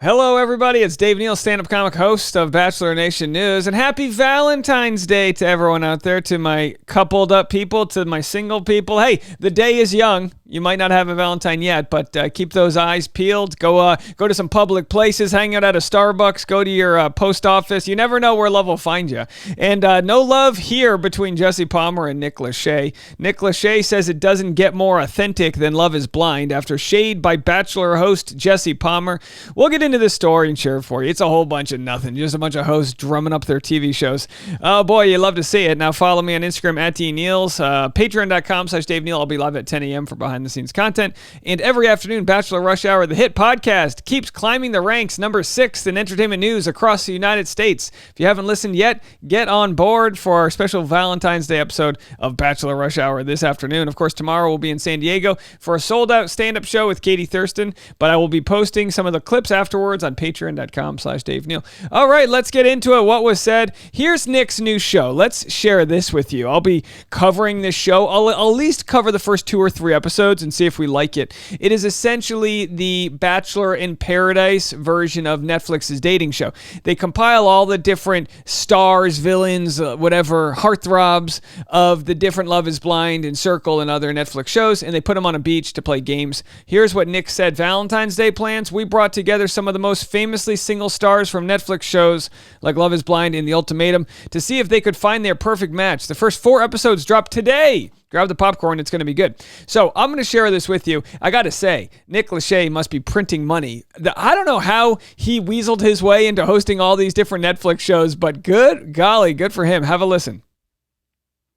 Hello, everybody. It's Dave Neal, stand-up comic host of Bachelor Nation News, and happy Valentine's Day to everyone out there, to my coupled up people, to my single people. Hey, the day is young. You might not have a Valentine yet, but keep those eyes peeled. Go to some public places, hang out at a Starbucks, go to your post office. You never know where love will find you. And no love here between Jesse Palmer and Nick Lachey. Nick Lachey says it doesn't get more authentic than Love is Blind after shade by Bachelor host Jesse Palmer. We'll get into this story and share it for you. It's a whole bunch of nothing. Just a bunch of hosts drumming up their TV shows. Oh boy, you love to see it. Now follow me on Instagram at DNeals, patreon.com/Dave Neal. I'll be live at 10 a.m. for behind the scenes content. And every afternoon, Bachelor Rush Hour, the hit podcast, keeps climbing the ranks, number 6 in entertainment news across the United States. If you haven't listened yet, get on board for our special Valentine's Day episode of Bachelor Rush Hour this afternoon. Of course, tomorrow we'll be in San Diego for a sold-out stand-up show with Katie Thurston, but I will be posting some of the clips afterwards on patreon.com/Dave Neal. All right, let's get into it. What was said? Here's Nick's new show. Let's share this with you. I'll be covering this show. I'll at least cover the first 2 or 3 episodes and see if we like it. It is essentially the Bachelor in Paradise version of Netflix's dating show. They compile all the different stars, villains, whatever, heartthrobs of the different Love is Blind and Circle and other Netflix shows, and they put them on a beach to play games. Here's what Nick said. Valentine's Day plans. We brought together some of the most famously single stars from Netflix shows like Love is Blind and The Ultimatum to see if they could find their perfect match. The first 4 episodes drop today. Grab the popcorn, it's going to be good. So I'm going to share this with you. I got to say, Nick Lachey must be printing money. I don't know how he weaseled his way into hosting all these different Netflix shows, but good golly, good for him. Have a listen.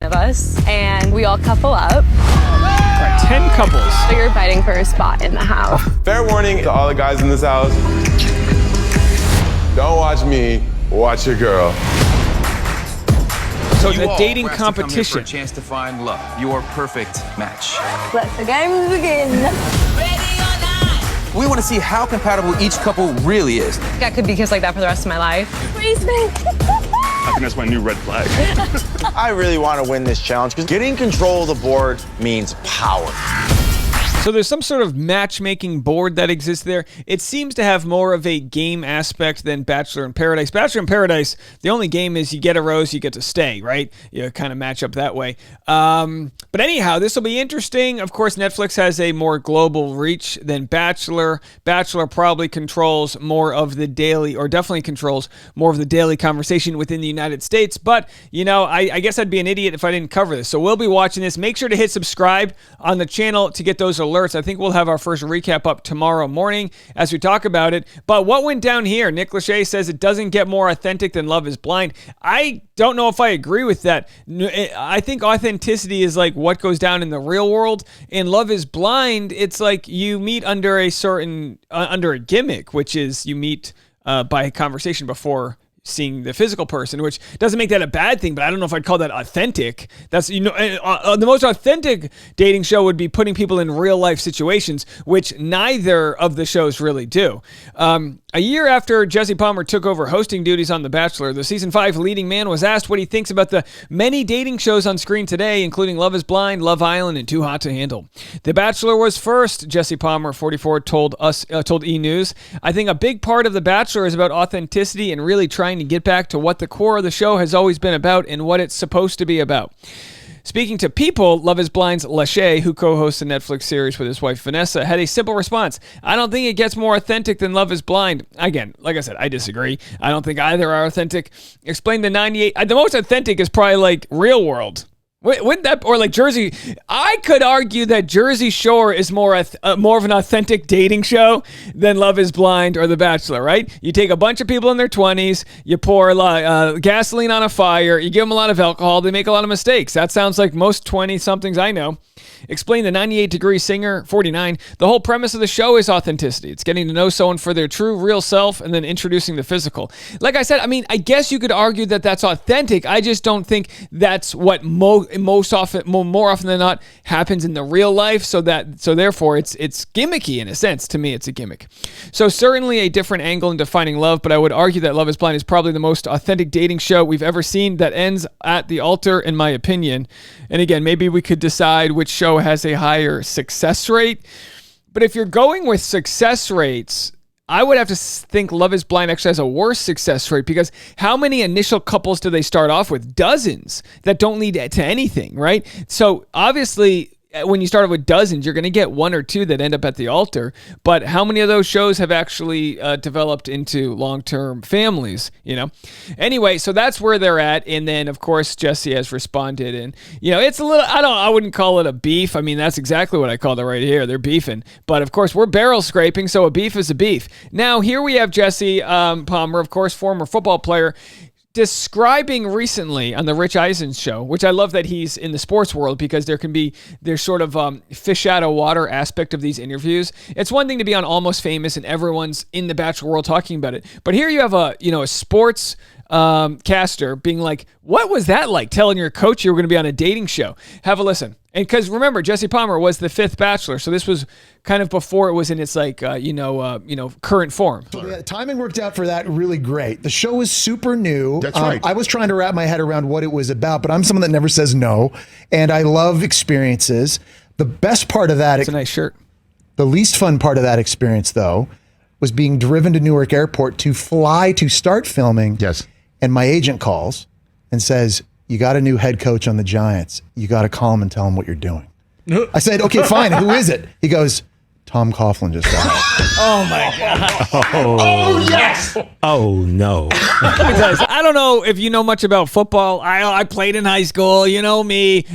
Of us, and we all couple up. All right, 10 couples. So you're fighting for a spot in the house. Fair warning to all the guys in this house. Don't watch me, watch your girl. So it's a dating competition. For a chance to find love, your perfect match. Let the games begin. We want to see how compatible each couple really is. I could be kissed like that for the rest of my life. Freeze me. I think that's my new red flag. I really want to win this challenge because getting control of the board means power. So there's some sort of matchmaking board that exists there. It seems to have more of a game aspect than Bachelor in Paradise. Bachelor in Paradise, the only game is you get a rose, you get to stay, right? You kind of match up that way. But anyhow, this will be interesting. Of course, Netflix has a more global reach than Bachelor. Bachelor probably controls more of the daily, or definitely controls more of the daily conversation within the United States. But, you know, I guess I'd be an idiot if I didn't cover this. So we'll be watching this. Make sure to hit subscribe on the channel to get those alerts. I think we'll have our first recap up tomorrow morning as we talk about it. But what went down here? Nick Lachey says it doesn't get more authentic than Love is Blind. I don't know if I agree with that. I think authenticity is like what goes down in the real world. In Love is Blind, it's like you meet under a certain, under a gimmick, which is you meet by conversation before seeing the physical person, which doesn't make that a bad thing, but I don't know if I'd call that authentic. That's, you know, the most authentic dating show would be putting people in real life situations, which neither of the shows really do. A year after Jesse Palmer took over hosting duties on The Bachelor, the season 5 leading man was asked what he thinks about the many dating shows on screen today, including Love is Blind, Love Island, and Too Hot to Handle. The Bachelor was first, Jesse Palmer, 44, told E! News. I think a big part of The Bachelor is about authenticity and really trying to get back to what the core of the show has always been about and what it's supposed to be about. Speaking to People, Love is Blind's Lachey, who co-hosts the Netflix series with his wife Vanessa, had a simple response. I don't think it gets more authentic than Love is Blind. Again, like I said, I disagree. I don't think either are authentic. Explain the 98. The most authentic is probably like Real World. Wouldn't that, or like Jersey? I could argue that Jersey Shore is more of an authentic dating show than Love is Blind or The Bachelor, right? You take a bunch of people in their 20s, you pour a lot, gasoline on a fire, you give them a lot of alcohol, they make a lot of mistakes. That sounds like most 20-somethings I know. Explain the 98-degree singer, 49. The whole premise of the show is authenticity. It's getting to know someone for their true, real self and then introducing the physical. Like I said, I mean, I guess you could argue that that's authentic. I just don't think that's what more often than not happens in the real life. So therefore, it's gimmicky in a sense. To me, it's a gimmick. So certainly a different angle in defining love, but I would argue that Love is Blind is probably the most authentic dating show we've ever seen that ends at the altar, in my opinion. And again, maybe we could decide which show has a higher success rate. But if you're going with success rates, I would have to think Love is Blind actually has a worse success rate, because how many initial couples do they start off with? Dozens that don't lead to anything, right? So obviously, when you start off with dozens, you're going to get one or two that end up at the altar. But how many of those shows have actually developed into long-term families, Anyway, so that's where they're at. And then, of course, Jesse has responded. And, it's a little, I wouldn't call it a beef. I mean, that's exactly what I called it right here. They're beefing. But, of course, we're barrel scraping, so a beef is a beef. Now, here we have Jesse Palmer, of course, former football player, describing recently on the Rich Eisen show, which I love that he's in the sports world, because there's sort of fish out of water aspect of these interviews. It's one thing to be on Almost Famous and everyone's in the Bachelor world talking about it, but here you have a sports caster being like, what was that like, telling your coach you were going to be on a dating show? Have a listen. And because remember, Jesse Palmer was the 5th Bachelor, so this was kind of before it was in its current form. So the timing worked out for that really great. The show was super new. That's right. I was trying to wrap my head around what it was about, but I'm someone that never says no, and I love experiences. The best part of that, it's a nice shirt. The least fun part of that experience, though, was being driven to Newark Airport to fly to start filming. Yes. And my agent calls and says, you got a new head coach on the Giants. You got to call him and tell him what you're doing. I said, okay, fine. Who is it? He goes, Tom Coughlin just got hired. Oh, my God. Oh, yes. Oh, no. I don't know if you know much about football. I played in high school. You know me.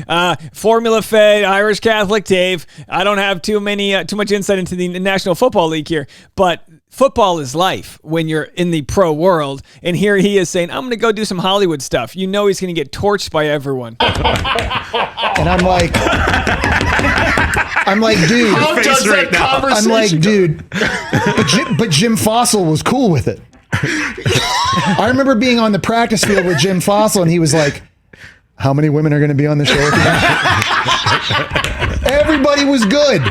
Formula fed, Irish Catholic Dave. I don't have too much insight into the National Football League here. But football is life when you're in the pro world. And here he is saying, I'm going to go do some Hollywood stuff. You know he's going to get torched by everyone. And I'm like, dude. How does that conversation I'm like, go? dude. But Jim Fossil was cool with it. I remember being on the practice field with Jim Fossil, and he was like, how many women are going to be on the show? Everybody was good.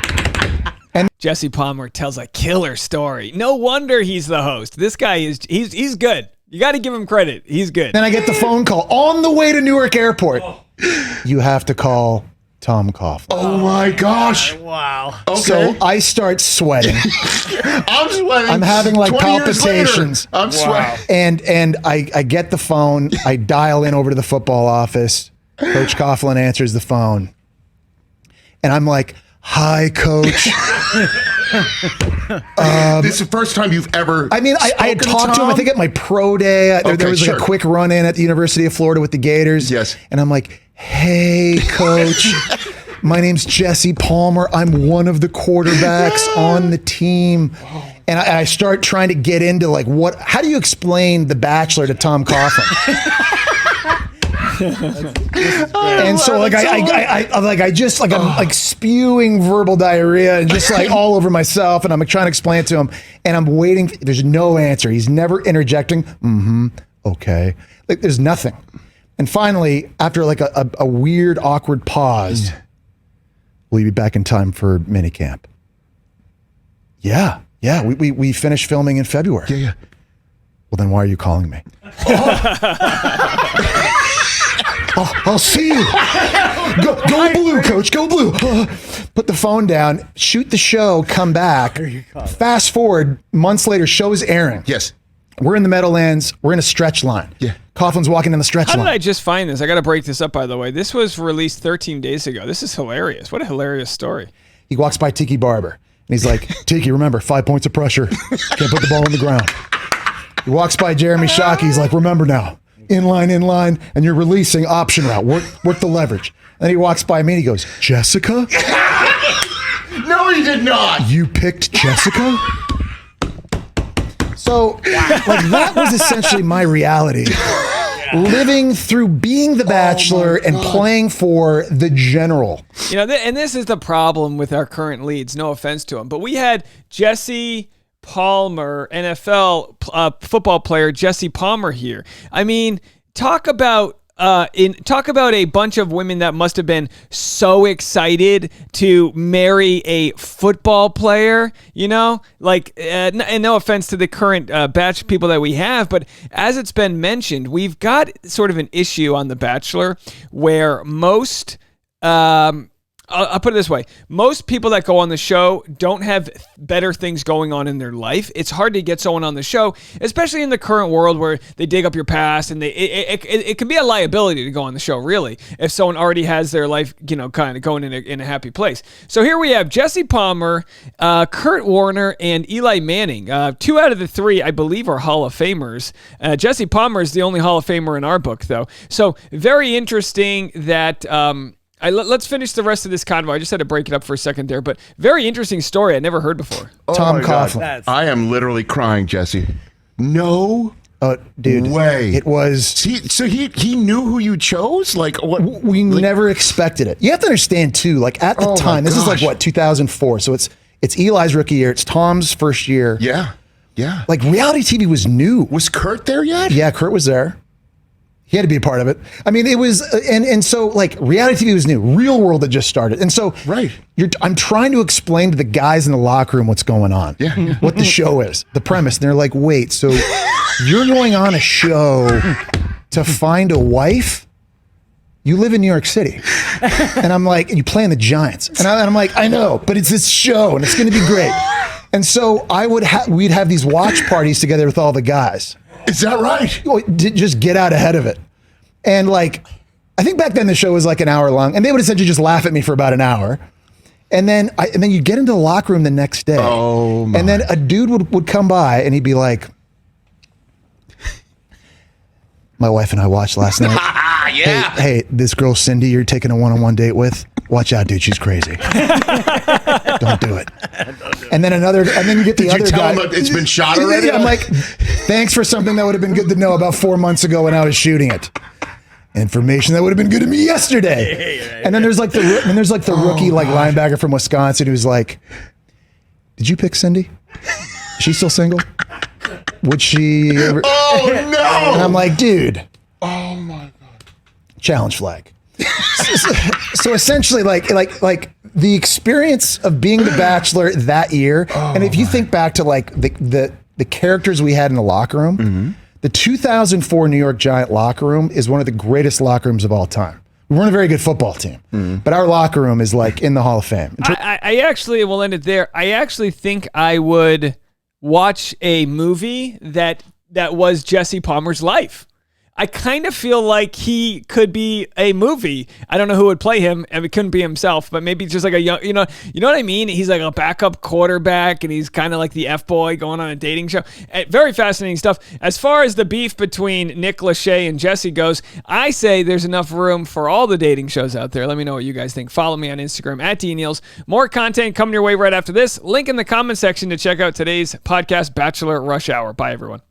And Jesse Palmer tells a killer story. No wonder he's the host. This guy he's good. You got to give him credit. He's good. then I get the phone call on the way to Newark Airport. You have to call Tom Coughlin. Oh my gosh. Wow. Okay. So I start sweating. I'm sweating. I'm having like 20 years later, palpitations. I'm sweating. And I get the phone. I dial in over to the football office. Coach Coughlin answers the phone. And I'm like, hi, Coach. This is the first time you've ever. I mean, I had talked to him, I think, at my pro day. There was like a quick run in at the University of Florida with the Gators. Yes. And I'm like, hey, Coach. My name's Jesse Palmer. I'm one of the quarterbacks on the team. And I start trying to get into like, how do you explain The Bachelor to Tom Coughlin? And so like I'm like spewing verbal diarrhea and just like all over myself, and I'm like trying to explain it to him, and I'm waiting. There's no answer. He's never interjecting. Okay. Like there's nothing. And finally, after like a weird, awkward pause, will you be back in time for minicamp? Yeah. We finished filming in February. Yeah. Well, then why are you calling me? I'll see you. Go blue, Coach. Go blue. Put the phone down. Shoot the show. Come back. Fast forward. Months later, show's airing. Yes. We're in the Meadowlands. We're in a stretch line. Yeah. Coughlin's walking in the stretch How line. did I just find this? I got to break this up, by the way. This was released 13 days ago. This is hilarious. What a hilarious story. He walks by Tiki Barber, and he's like, Tiki, remember, 5 points of pressure. Can't put the ball on the ground. He walks by Jeremy Shockey. He's like, remember now. In line, and you're releasing option route. Work the leverage. And then he walks by me and he goes, Jessica? No, he did not. You picked Jessica? So, like, that was essentially my reality. Living through being the Bachelor and playing for the General. And this is the problem with our current leads. No offense to him, but we had Jesse Palmer, NFL football player Jesse Palmer here. I mean, talk about a bunch of women that must have been so excited to marry a football player, and no offense to the current batch of people that we have, but as it's been mentioned, we've got sort of an issue on The Bachelor where most I'll put it this way. Most people that go on the show don't have better things going on in their life. It's hard to get someone on the show, especially in the current world where they dig up your past, and it can be a liability to go on the show, really, if someone already has their life, kind of going in a happy place. So here we have Jesse Palmer, Kurt Warner, and Eli Manning. 2 out of the 3, I believe, are Hall of Famers. Jesse Palmer is the only Hall of Famer in our book, though. So very interesting that... let's finish the rest of this convo. I just had to break it up for a second there, but very interesting story I never heard before. Tom Coughlin. I am literally crying, Jesse. No dude, way. It was... He knew who you chose? Like, what? We never expected it. You have to understand, too, like, at the time, this is like, 2004, so it's Eli's rookie year, it's Tom's first year. Yeah. Like, reality TV was new. Was Kurt there yet? Yeah, Kurt was there. He had to be a part of it. I mean, it was, and so like reality TV was new, Real World had just started. And so I'm trying to explain to the guys in the locker room what's going on, what the show is, the premise. And they're like, wait, so you're going on a show to find a wife? You live in New York City. And I'm like, and you play in the Giants. And I'm like, I know, but it's this show and it's going to be great. And so we'd have these watch parties together with all the guys. Is that right? Just get out ahead of it. And like, I think back then the show was like an hour long, and they would essentially just laugh at me for about an hour. And then you get into the locker room the next day. Oh my. And then a dude would come by and he'd be like, my wife and I watched last night. Yeah. Hey, this girl Cindy you're taking a one-on-one date with, watch out, dude, she's crazy. Don't do it. And then you get the other guy. It's been shot already? I'm like, thanks for something that would have been good to know about 4 months ago when I was shooting it. Information that would have been good to me yesterday. And then there's like the rookie linebacker from Wisconsin who's like, did you pick Cindy? Is she still single? Would she ever? Oh no! And I'm like, dude. Oh my God. Challenge flag. So essentially, like the experience of being the Bachelor that year, and if you think back to like the characters we had in the locker room, the 2004 New York Giant locker room is one of the greatest locker rooms of all time. We weren't a very good football team, but our locker room is like in the Hall of Fame. I actually will end it there. I actually think I would watch a movie that was Jesse Palmer's life. I kind of feel like he could be a movie. I don't know who would play him, and it couldn't be himself, but maybe just like a young, you know what I mean? He's like a backup quarterback, and he's kind of like the F-boy going on a dating show. Very fascinating stuff. As far as the beef between Nick Lachey and Jesse goes, I say there's enough room for all the dating shows out there. Let me know what you guys think. Follow me on Instagram @DNeals. More content coming your way right after this. Link in the comment section to check out today's podcast, Bachelor Rush Hour. Bye, everyone.